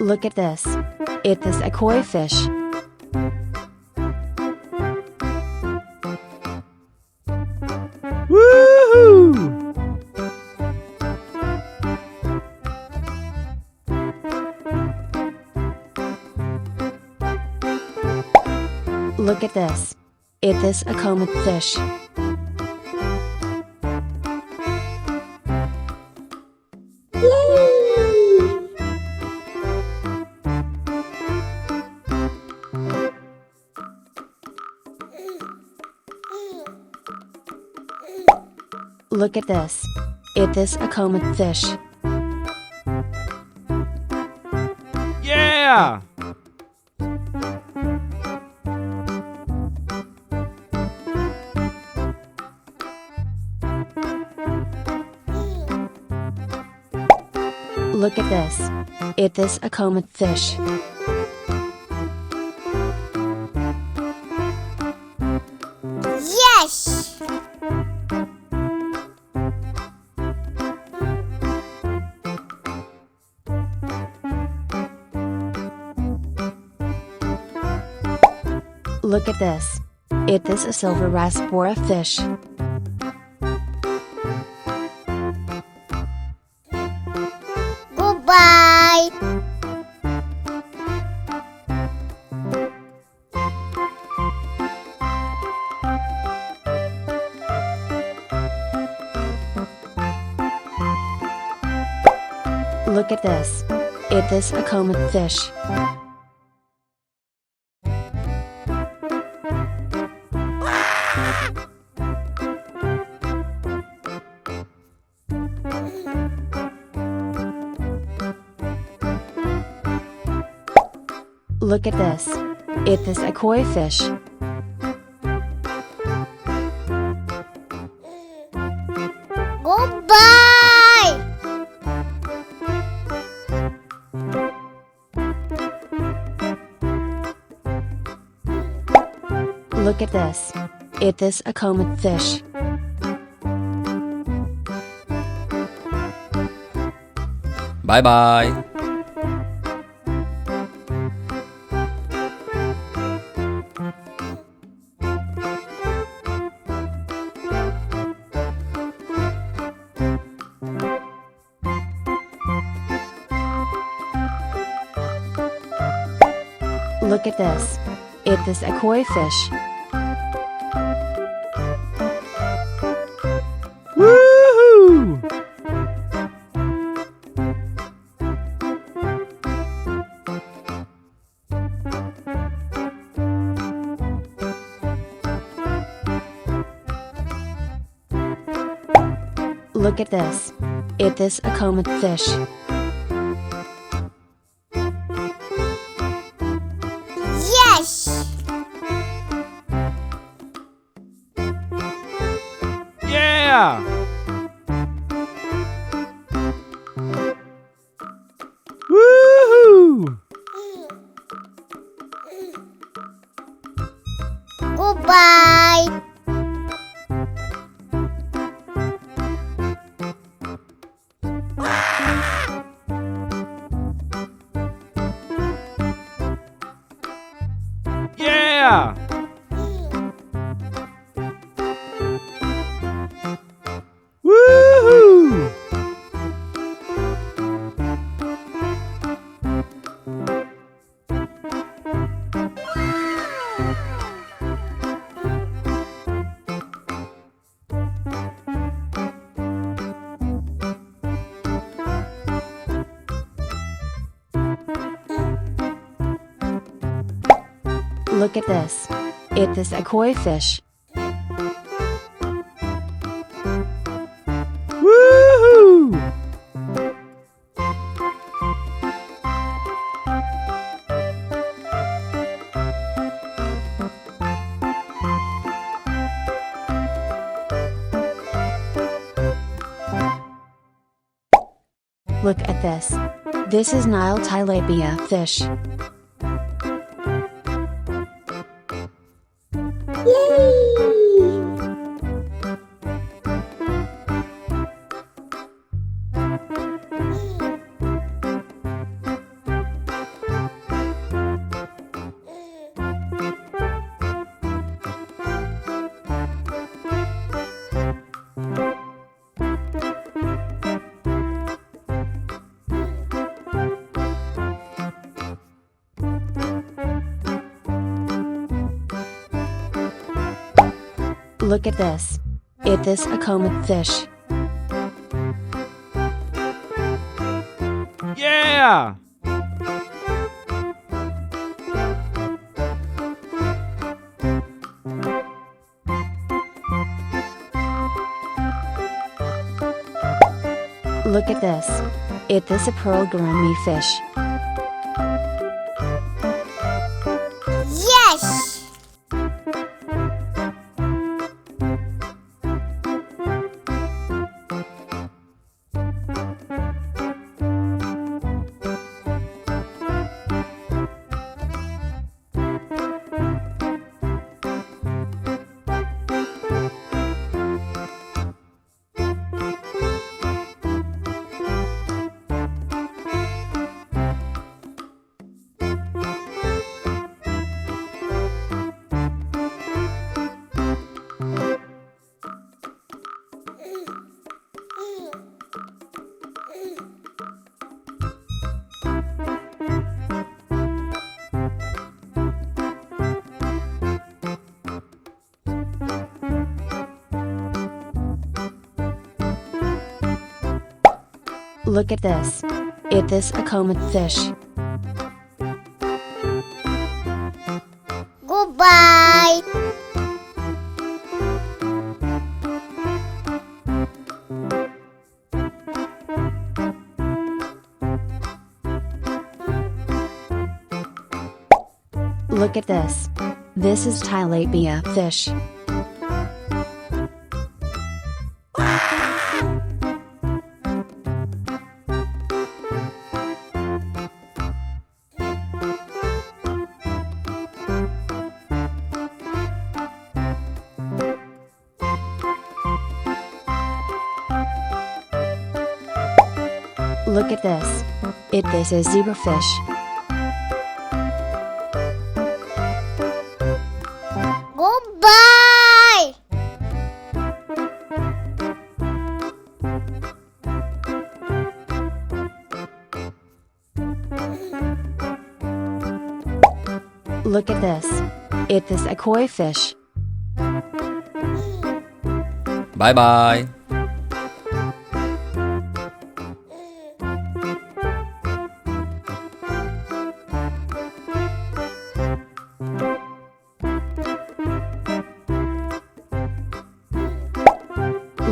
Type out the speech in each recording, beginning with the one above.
Look at this. It is a koi fish. Woohoo! Look at this. It is a comet fish. Look at this. It is a comet fish. Yeah! Look at this. It is a comet fish. Yes! Look at this. It is a silver raspbora fish. Goodbye! Look at this. It is a comet fish. Look at this. It is a koi fish. Goodbye! Look at this. It is a comet fish. Bye bye. Look at this. It is a koi fish. Woohoo! Look at this. It is a comet fish. Yes! Yeah! Woohoo! Goodbye! Yeah! Woohoo! Look at this. It is a koi fish. Woohoo! Look at this. This is Nile tilapia fish. Look at this. It is a common fish. Yeah! Look at this. It is a pearl gourami fish. Yes! Look at this. It is a common fish. Goodbye! Look at this. This is tilapia fish. Look at this. It is a zebrafish. Goodbye! Look at this. It is a koi fish. Bye bye.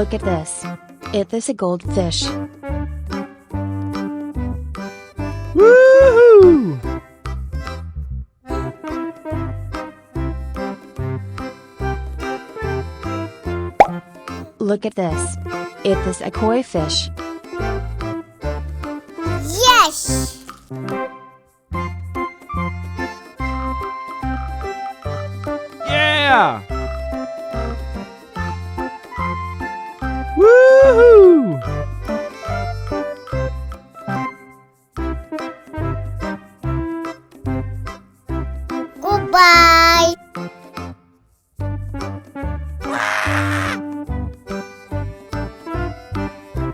Look at this. It is a goldfish. Woohoo! Look at this. It is a koi fish. Yes! Yeah!